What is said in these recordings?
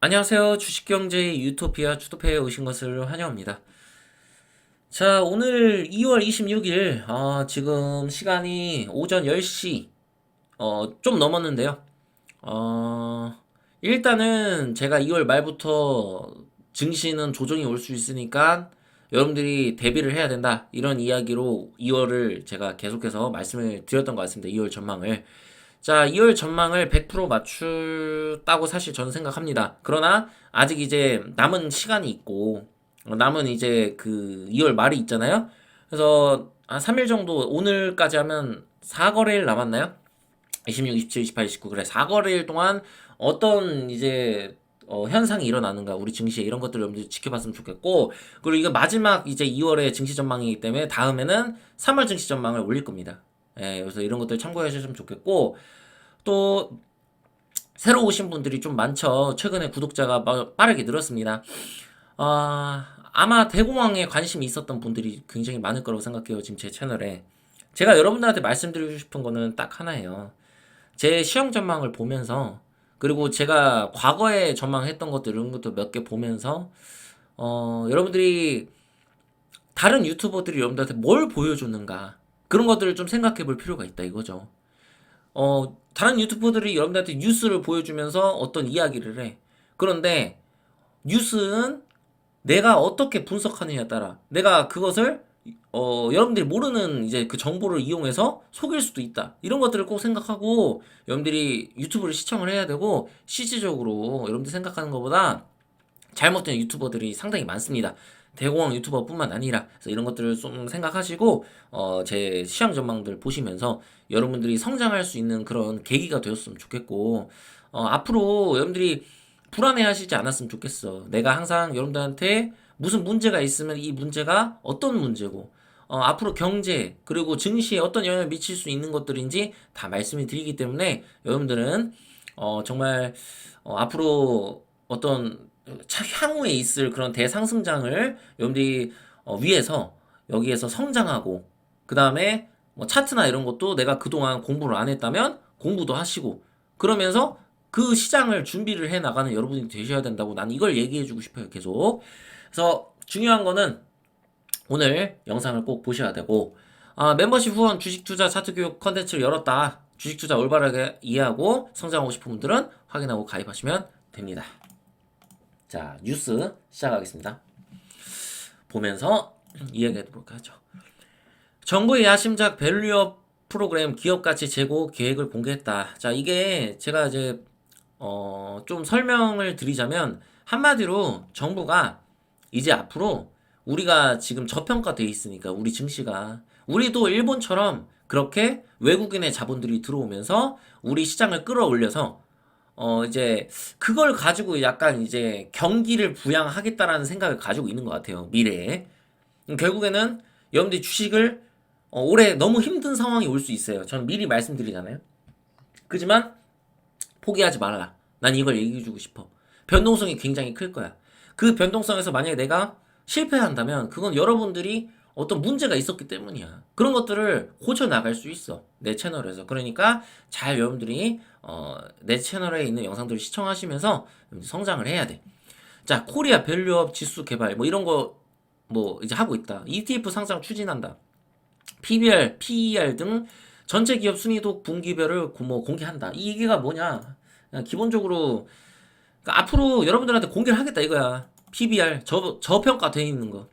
안녕하세요. 주식경제의 유토피아 주토피아에 오신 것을 환영합니다. 자, 오늘 2월 26일, 지금 시간이 오전 10시, 좀 넘었는데요. 어, 일단은 제가 2월 말부터 증시는 조정이 올 수 있으니까 여러분들이 대비를 해야 된다. 이런 이야기로 2월을 제가 계속해서 말씀을 드렸던 것 같습니다. 2월 전망을. 자, 2월 전망을 100% 맞췄다고 사실 저는 생각합니다. 그러나 아직 이제 남은 시간이 있고 남은 이제 그 2월 말이 있잖아요. 그래서 한 3일 정도 오늘까지 하면 4거래일 남았나요? 26, 27, 28, 29 그래 4거래일 동안 어떤 이제 현상이 일어나는가 우리 증시에 이런 것들을 여러분들이 지켜봤으면 좋겠고 그리고 이거 마지막 이제 2월의 증시 전망이기 때문에 다음에는 3월 증시 전망을 올릴 겁니다. 예, 그래서 이런 것들 참고해 주시면 좋겠고 또 새로 오신 분들이 좀 많죠. 최근에 구독자가 빠르게 늘었습니다. 아마 대공황에 관심이 있었던 분들이 굉장히 많을 거라고 생각해요. 지금 제 채널에. 제가 여러분들한테 말씀드리고 싶은 거는 딱 하나예요. 제 시험 전망을 보면서 그리고 제가 과거에 전망했던 것들 이런 것도 몇 개 보면서 여러분들이 다른 유튜버들이 여러분들한테 뭘 보여주는가 그런 것들을 좀 생각해 볼 필요가 있다 이거죠. 다른 유튜버들이 여러분들한테 뉴스를 보여주면서 어떤 이야기를 해. 그런데 뉴스는 내가 어떻게 분석하느냐에 따라 내가 그것을 여러분들이 모르는 이제 그 정보를 이용해서 속일 수도 있다. 이런 것들을 꼭 생각하고 여러분들이 유튜브를 시청을 해야 되고 실질적으로 여러분들이 생각하는 것보다 잘못된 유튜버들이 상당히 많습니다. 대공황 유튜버뿐만 아니라 그래서 이런 것들을 좀 생각하시고 제 시황 전망들 보시면서 여러분들이 성장할 수 있는 그런 계기가 되었으면 좋겠고 앞으로 여러분들이 불안해하시지 않았으면 좋겠어. 내가 항상 여러분들한테 무슨 문제가 있으면 이 문제가 어떤 문제고 앞으로 경제 그리고 증시에 어떤 영향을 미칠 수 있는 것들인지 다 말씀을 드리기 때문에 여러분들은 정말 앞으로 어떤 향후에 있을 그런 대상승장을 여러분들이 위해서 여기에서 성장하고 그 다음에 뭐 차트나 이런 것도 내가 그동안 공부를 안 했다면 공부도 하시고 그러면서 그 시장을 준비를 해 나가는 여러분이 되셔야 된다고 난 이걸 얘기해 주고 싶어요 계속. 그래서 중요한 거는 오늘 영상을 꼭 보셔야 되고 멤버십 후원 주식 투자 차트 교육 컨텐츠를 열었다. 주식 투자 올바르게 이해하고 성장하고 싶은 분들은 확인하고 가입하시면 됩니다. 자, 뉴스 시작하겠습니다. 보면서 이야기해보도록 하죠. 정부의 야심작 밸류업 프로그램 기업가치 제고 계획을 공개했다. 자, 이게 제가 이제 좀 설명을 드리자면 한마디로 정부가 이제 앞으로 우리가 지금 저평가돼 있으니까 우리 증시가 우리도 일본처럼 그렇게 외국인의 자본들이 들어오면서 우리 시장을 끌어올려서 이제 그걸 가지고 약간 이제 경기를 부양하겠다라는 생각을 가지고 있는 것 같아요. 미래에. 결국에는 여러분들이 주식을 올해 너무 힘든 상황이 올 수 있어요. 저는 미리 말씀드리잖아요. 그지만 포기하지 말아라. 난 이걸 얘기해주고 싶어. 변동성이 굉장히 클 거야. 그 변동성에서 만약에 내가 실패한다면 그건 여러분들이 어떤 문제가 있었기 때문이야. 그런 것들을 고쳐 나갈 수 있어. 내 채널에서. 그러니까 잘 여러분들이 내 채널에 있는 영상들을 시청하시면서 성장을 해야 돼. 자, 코리아 밸류업 지수 개발 뭐 이런 거 뭐 이제 하고 있다. ETF 상장 추진한다. PBR, PER 등 전체 기업 순위도 분기별을 뭐 공개한다. 이 얘기가 뭐냐? 그냥 기본적으로 그러니까 앞으로 여러분들한테 공개를 하겠다 이거야. PBR 저평가돼 있는 거.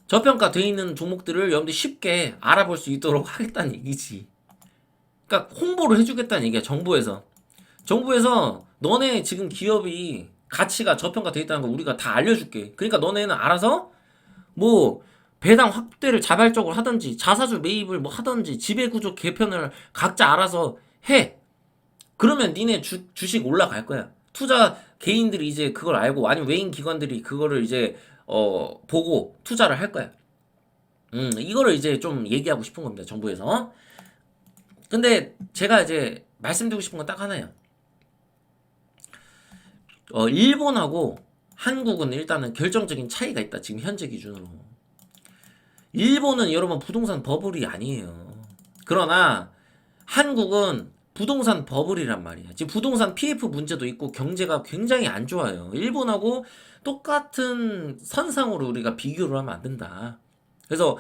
저평가돼 있는 종목들을 여러분들이 쉽게 알아볼 수 있도록 하겠다는 얘기지. 그러니까 홍보를 해주겠다는 얘기야. 정부에서 너네 지금 기업이 가치가 저평가돼 있다는 거 우리가 다 알려줄게. 그러니까 너네는 알아서 뭐 배당 확대를 자발적으로 하든지 자사주 매입을 뭐 하든지 지배구조 개편을 각자 알아서 해. 그러면 니네 주식 올라갈 거야. 투자 개인들이 이제 그걸 알고 아니면 외인 기관들이 그거를 이제 보고 투자를 할 거야. 이거를 이제 좀 얘기하고 싶은 겁니다. 정부에서. 근데 제가 이제 말씀드리고 싶은 건 딱 하나예요. 일본하고 한국은 일단은 결정적인 차이가 있다. 지금 현재 기준으로. 일본은 여러분 부동산 버블이 아니에요. 그러나 한국은 부동산 버블이란 말이야. 지금 부동산 PF 문제도 있고 경제가 굉장히 안 좋아요. 일본하고 똑같은 선상으로 우리가 비교를 하면 안 된다. 그래서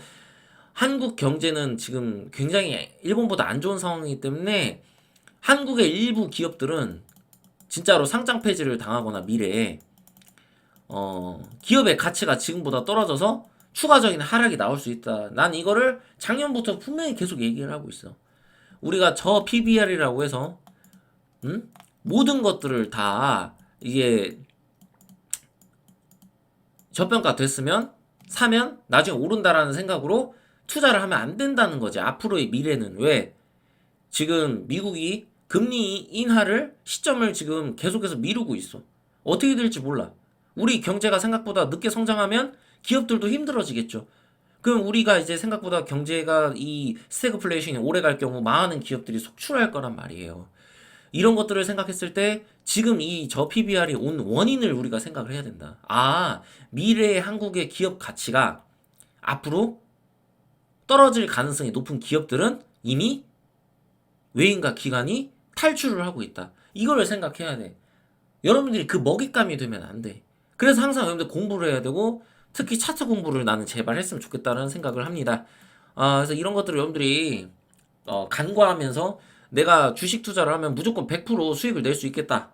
한국 경제는 지금 굉장히 일본보다 안 좋은 상황이기 때문에 한국의 일부 기업들은 진짜로 상장 폐지를 당하거나 미래에 기업의 가치가 지금보다 떨어져서 추가적인 하락이 나올 수 있다. 난 이거를 작년부터 분명히 계속 얘기를 하고 있어. 우리가 저 PBR이라고 해서 모든 것들을 다 이게 저평가 됐으면 사면 나중에 오른다라는 생각으로 투자를 하면 안 된다는 거지. 앞으로의 미래는. 왜? 지금 미국이 금리 인하를 시점을 지금 계속해서 미루고 있어. 어떻게 될지 몰라. 우리 경제가 생각보다 늦게 성장하면 기업들도 힘들어지겠죠. 그럼 우리가 이제 생각보다 경제가 이 스태그플레이션이 오래 갈 경우 많은 기업들이 속출할 거란 말이에요. 이런 것들을 생각했을 때 지금 이 저 PBR이 온 원인을 우리가 생각을 해야 된다. 아, 미래의 한국의 기업 가치가 앞으로 떨어질 가능성이 높은 기업들은 이미 외인과 기관이 탈출을 하고 있다. 이걸 생각해야 돼. 여러분들이 그 먹잇감이 되면 안 돼. 그래서 항상 여러분들 공부를 해야 되고 특히 차트 공부를 나는 제발 했으면 좋겠다는 생각을 합니다. 그래서 이런 것들을 여러분들이 간과하면서 내가 주식 투자를 하면 무조건 100% 수익을 낼 수 있겠다.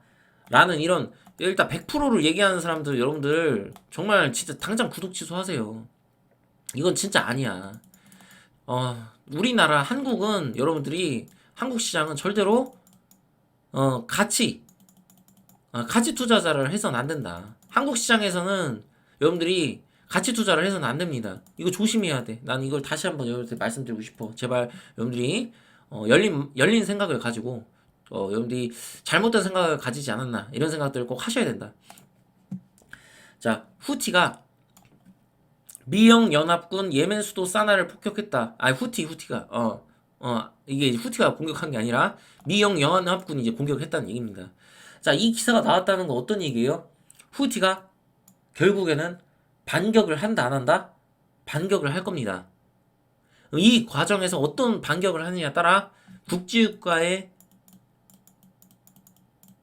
라는 이런 일단 100%를 얘기하는 사람들 여러분들 정말 진짜 당장 구독 취소하세요. 이건 진짜 아니야. 우리나라 한국은 여러분들이 한국 시장은 절대로 가치 투자자를 해서는 안 된다. 한국 시장에서는 여러분들이 가치 투자를 해서는 안 됩니다. 이거 조심해야 돼. 난 이걸 다시 한번 여러분들 말씀드리고 싶어. 제발 여러분들이 열린 생각을 가지고 여러분들이 잘못된 생각을 가지지 않았나 이런 생각들을 꼭 하셔야 된다. 자, 후티가 미영 연합군 예멘 수도 사나를 폭격했다. 후티가 이게 후티가 공격한 게 아니라 미영 연합군이 이제 공격했다는 얘기입니다. 자, 이 기사가 나왔다는 건 어떤 얘기예요? 후티가 결국에는 반격을 한다 안 한다? 반격을 할 겁니다. 이 과정에서 어떤 반격을 하느냐에 따라 국제유가의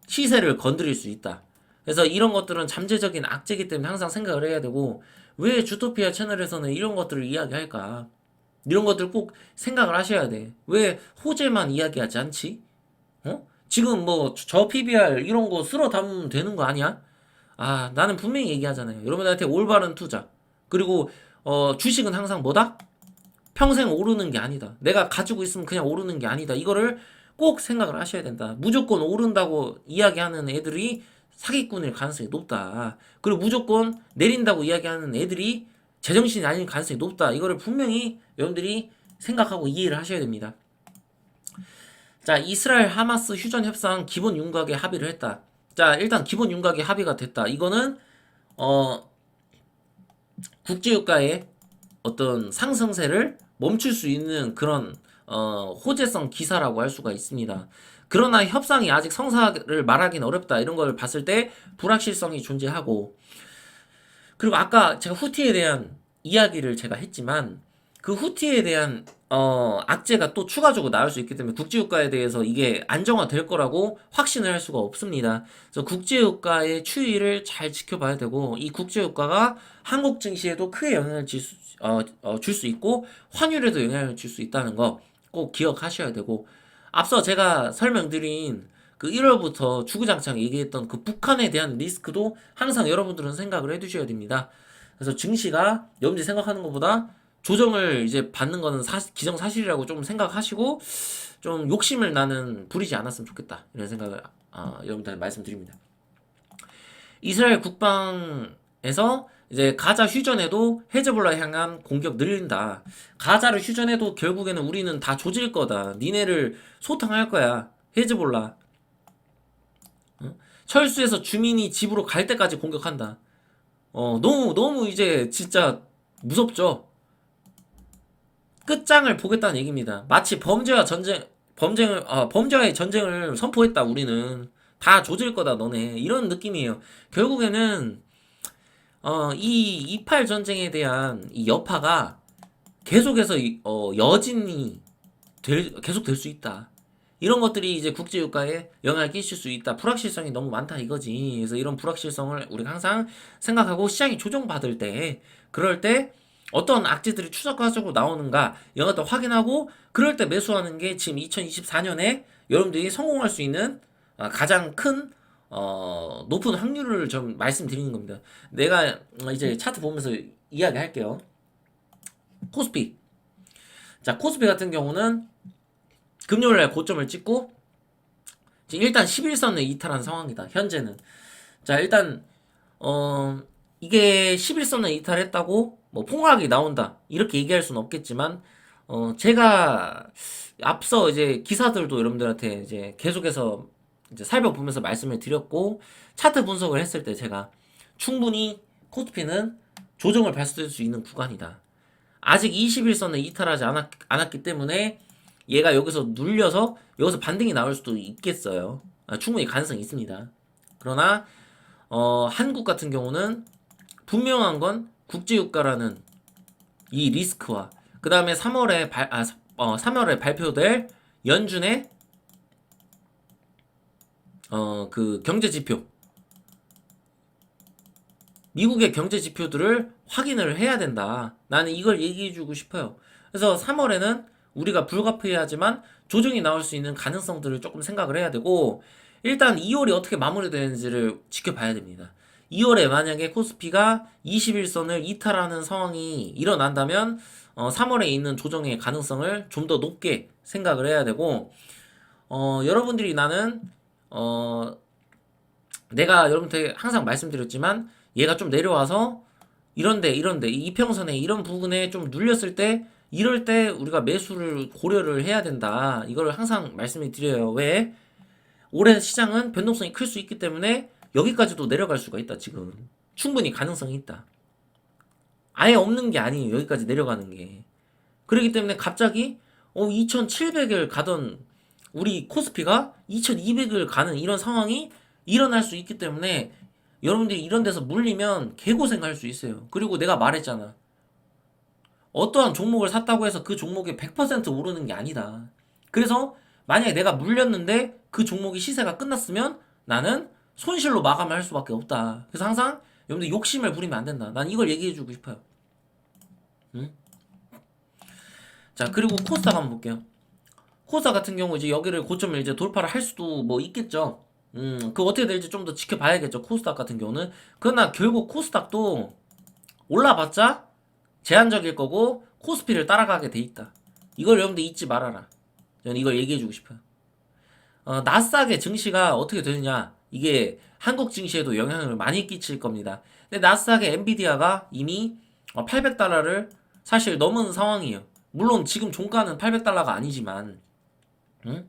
시세를 건드릴 수 있다. 그래서 이런 것들은 잠재적인 악재이기 때문에 항상 생각을 해야 되고, 왜 주토피아 채널에서는 이런 것들을 이야기할까? 이런 것들 꼭 생각을 하셔야 돼. 왜 호재만 이야기하지 않지? 지금 뭐 저 PBR 이런 거 쓸어 담으면 되는 거 아니야? 나는 분명히 얘기하잖아요. 여러분한테 올바른 투자. 그리고 주식은 항상 뭐다? 평생 오르는 게 아니다. 내가 가지고 있으면 그냥 오르는 게 아니다. 이거를 꼭 생각을 하셔야 된다. 무조건 오른다고 이야기하는 애들이 사기꾼일 가능성이 높다. 그리고 무조건 내린다고 이야기하는 애들이 제정신이 아닐 가능성이 높다. 이거를 분명히 여러분들이 생각하고 이해를 하셔야 됩니다. 자, 이스라엘 하마스 휴전 협상 기본 윤곽에 합의를 했다. 자, 일단 기본 윤곽에 합의가 됐다. 이거는 국제유가의 어떤 상승세를 멈출 수 있는 그런 호재성 기사라고 할 수가 있습니다. 그러나 협상이 아직 성사를 말하기는 어렵다. 이런 걸 봤을 때 불확실성이 존재하고, 그리고 아까 제가 후티에 대한 이야기를 제가 했지만 그 후티에 대한 악재가 또 추가적으로 나올 수 있기 때문에 국제유가에 대해서 이게 안정화될 거라고 확신을 할 수가 없습니다. 그래서 국제유가의 추이를 잘 지켜봐야 되고, 이 국제유가가 한국 증시에도 크게 영향을 줄 수 있고 환율에도 영향을 줄 수 있다는 거 꼭 기억하셔야 되고, 앞서 제가 설명드린 그 1월부터 주구장창 얘기했던 그 북한에 대한 리스크도 항상 여러분들은 생각을 해두셔야 됩니다. 그래서 증시가 여러분들이 생각하는 것보다 조정을 이제 받는 거는 기정사실이라고 좀 생각하시고 좀 욕심을 나는 부리지 않았으면 좋겠다. 이런 생각을 여러분들한테 말씀드립니다. 이스라엘 국방에서 이제 가자 휴전에도 헤즈볼라 향한 공격 늘린다. 가자를 휴전해도 결국에는 우리는 다 조질 거다. 니네를 소탕할 거야. 헤즈볼라. 철수해서 주민이 집으로 갈 때까지 공격한다. 너무 이제 진짜 무섭죠. 끝장을 보겠다는 얘기입니다. 마치 범죄와의 전쟁을 선포했다. 우리는 다 조질 거다. 너네. 이런 느낌이에요. 결국에는 이 28 전쟁에 대한 이 여파가 계속해서 여진이 계속 될 수 있다. 이런 것들이 이제 국제유가에 영향을 끼칠 수 있다. 불확실성이 너무 많다 이거지. 그래서 이런 불확실성을 우리가 항상 생각하고 시장이 조정받을 때, 그럴 때 어떤 악재들이 추적화적으로 나오는가 이런 것도 확인하고, 그럴 때 매수하는 게 지금 2024년에 여러분들이 성공할 수 있는 가장 큰 높은 확률을 좀 말씀드리는 겁니다. 내가 이제 차트 보면서 이야기할게요. 코스피. 자, 코스피 같은 경우는 금요일날 고점을 찍고 지금 일단 11선을 이탈한 상황이다. 현재는. 자, 일단 이게 11선을 이탈했다고 뭐 폭락이 나온다 이렇게 얘기할 수는 없겠지만, 제가 앞서 이제 기사들도 여러분들한테 이제 계속해서 이제 살펴보면서 말씀을 드렸고, 차트 분석을 했을 때 제가 충분히 코스피는 조정을 받을 수 있는 구간이다. 아직 21선을 이탈하지 않았기 때문에 얘가 여기서 눌려서 여기서 반등이 나올 수도 있겠어요. 충분히 가능성이 있습니다. 그러나 한국 같은 경우는 분명한 건 국제유가라는 이 리스크와 그 다음에 3월에 발표될 연준의 그 경제지표, 미국의 경제지표들을 확인을 해야 된다. 나는 이걸 얘기해주고 싶어요. 그래서 3월에는 우리가 불가피하지만 조정이 나올 수 있는 가능성들을 조금 생각을 해야 되고, 일단 2월이 어떻게 마무리되는지를 지켜봐야 됩니다. 2월에 만약에 코스피가 21선을 이탈하는 상황이 일어난다면 3월에 있는 조정의 가능성을 좀 더 높게 생각을 해야 되고, 여러분들이 나는 내가 여러분한테 항상 말씀드렸지만 얘가 좀 내려와서 이런데 이 이평선에 이런 부분에 좀 눌렸을 때, 이럴 때 우리가 매수를 고려를 해야 된다. 이걸 항상 말씀을 드려요. 왜? 올해 시장은 변동성이 클 수 있기 때문에 여기까지도 내려갈 수가 있다. 지금 충분히 가능성이 있다. 아예 없는 게 아니에요. 여기까지 내려가는 게. 그렇기 때문에 갑자기 2700을 가던 우리 코스피가 2200을 가는 이런 상황이 일어날 수 있기 때문에 여러분들이 이런 데서 물리면 개고생할 수 있어요. 그리고 내가 말했잖아. 어떠한 종목을 샀다고 해서 그 종목이 100% 오르는 게 아니다. 그래서 만약에 내가 물렸는데 그 종목이 시세가 끝났으면 나는 손실로 마감을 할 수밖에 없다. 그래서 항상 여러분들 욕심을 부리면 안 된다. 난 이걸 얘기해주고 싶어요. 응? 자, 그리고 코스닥 한번 볼게요. 코스닥 같은 경우 이제 여기를 고점을 이제 돌파를 할 수도 뭐 있겠죠. 그 어떻게 될지 좀 더 지켜봐야겠죠. 코스닥 같은 경우는. 그러나 결국 코스닥도 올라봤자 제한적일 거고 코스피를 따라가게 돼 있다. 이걸 여러분들 잊지 말아라. 저는 이걸 얘기해주고 싶어요. 나스닥의 증시가 어떻게 되느냐, 이게 한국 증시에도 영향을 많이 끼칠 겁니다. 근데 나스닥의 엔비디아가 이미 800달러를 사실 넘은 상황이에요. 물론 지금 종가는 800달러가 아니지만, 응?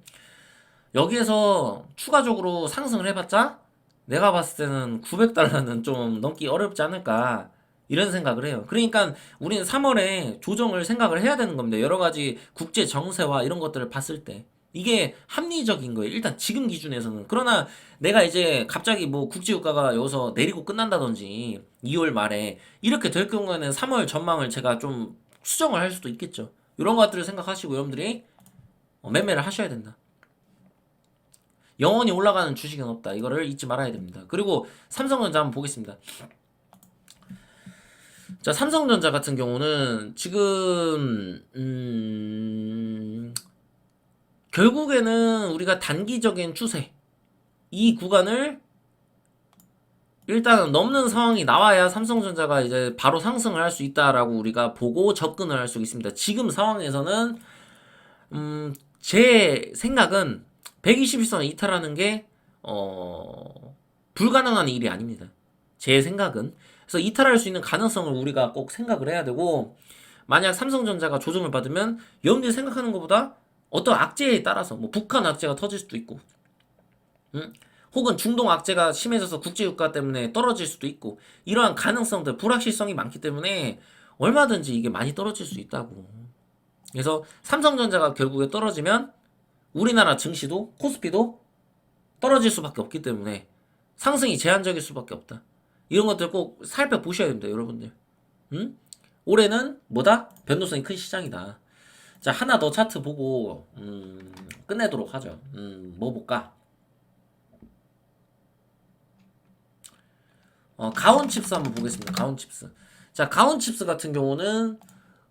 여기에서 추가적으로 상승을 해봤자 내가 봤을 때는 900달러는 좀 넘기 어렵지 않을까, 이런 생각을 해요. 그러니까 우리는 3월에 조정을 생각을 해야 되는 겁니다. 여러 가지 국제 정세와 이런 것들을 봤을 때 이게 합리적인 거예요. 일단 지금 기준에서는. 그러나 내가 이제 갑자기 뭐 국제유가가 여기서 내리고 끝난다든지 2월 말에 이렇게 될 경우에는 3월 전망을 제가 좀 수정을 할 수도 있겠죠. 이런 것들을 생각하시고 여러분들이 매매를 하셔야 된다. 영원히 올라가는 주식은 없다. 이거를 잊지 말아야 됩니다. 그리고 삼성전자 한번 보겠습니다. 자, 삼성전자 같은 경우는 지금 결국에는 우리가 단기적인 추세, 이 구간을 일단은 넘는 상황이 나와야 삼성전자가 이제 바로 상승을 할 수 있다라고 우리가 보고 접근을 할 수 있습니다. 지금 상황에서는 제 생각은 121선 이탈하는 게 불가능한 일이 아닙니다. 제 생각은. 그래서 이탈할 수 있는 가능성을 우리가 꼭 생각을 해야 되고, 만약 삼성전자가 조정을 받으면 여러분들이 생각하는 것보다 어떤 악재에 따라서 뭐 북한 악재가 터질 수도 있고, 혹은 중동 악재가 심해져서 국제유가 때문에 떨어질 수도 있고, 이러한 가능성들, 불확실성이 많기 때문에 얼마든지 이게 많이 떨어질 수 있다고. 그래서 삼성전자가 결국에 떨어지면 우리나라 증시도 코스피도 떨어질 수밖에 없기 때문에 상승이 제한적일 수밖에 없다. 이런 것들 꼭 살펴보셔야 됩니다, 여러분들. 올해는 뭐다? 변동성이 큰 시장이다. 자, 하나 더 차트 보고 끝내도록 하죠. 뭐 볼까? 가온칩스 한번 보겠습니다. 가온칩스. 자, 가온칩스 같은 경우는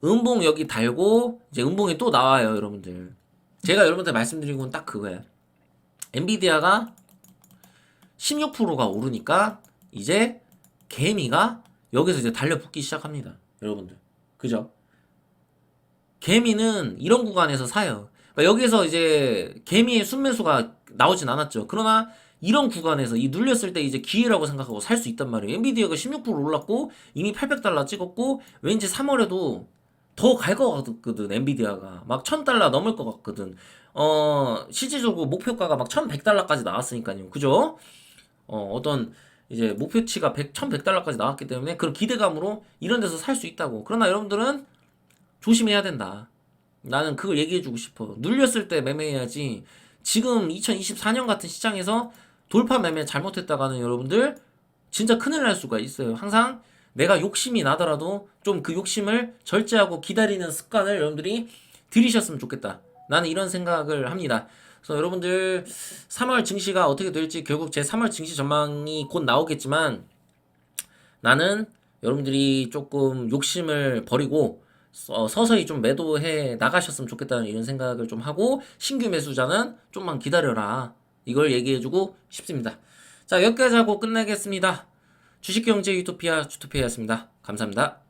음봉 여기 달고 이제 음봉이 또 나와요, 여러분들. 제가 여러분들 말씀드린 건 딱 그거예요. 엔비디아가 16%가 오르니까 이제 개미가 여기서 이제 달려붙기 시작합니다, 여러분들. 그죠? 개미는 이런 구간에서 사요. 그러니까 여기서 이제 개미의 순매수가 나오진 않았죠. 그러나 이런 구간에서 이 눌렸을 때 이제 기회라고 생각하고 살 수 있단 말이에요. 엔비디아가 16% 올랐고 이미 800달러 찍었고 왠지 3월에도 더 갈 것 같거든. 엔비디아가 막 1000달러 넘을 것 같거든. 실질적으로 목표가가 막 1100달러까지 나왔으니까요. 그죠? 어떤 이제 목표치가 1100달러까지 나왔기 때문에 그런 기대감으로 이런 데서 살 수 있다고. 그러나 여러분들은 조심해야 된다. 나는 그걸 얘기해주고 싶어. 눌렸을 때 매매해야지. 지금 2024년 같은 시장에서 돌파 매매 잘못했다가는 여러분들 진짜 큰일 날 수가 있어요. 항상 내가 욕심이 나더라도 좀 그 욕심을 절제하고 기다리는 습관을 여러분들이 들이셨으면 좋겠다. 나는 이런 생각을 합니다. 그래서 여러분들 3월 증시가 어떻게 될지 결국 제 3월 증시 전망이 곧 나오겠지만 나는 여러분들이 조금 욕심을 버리고 서서히 좀 매도해 나가셨으면 좋겠다는 이런 생각을 좀 하고 신규 매수자는 좀만 기다려라. 이걸 얘기해주고 싶습니다. 자, 여기까지 하고 끝내겠습니다. 주식경제 유토피아 주토피아였습니다. 감사합니다.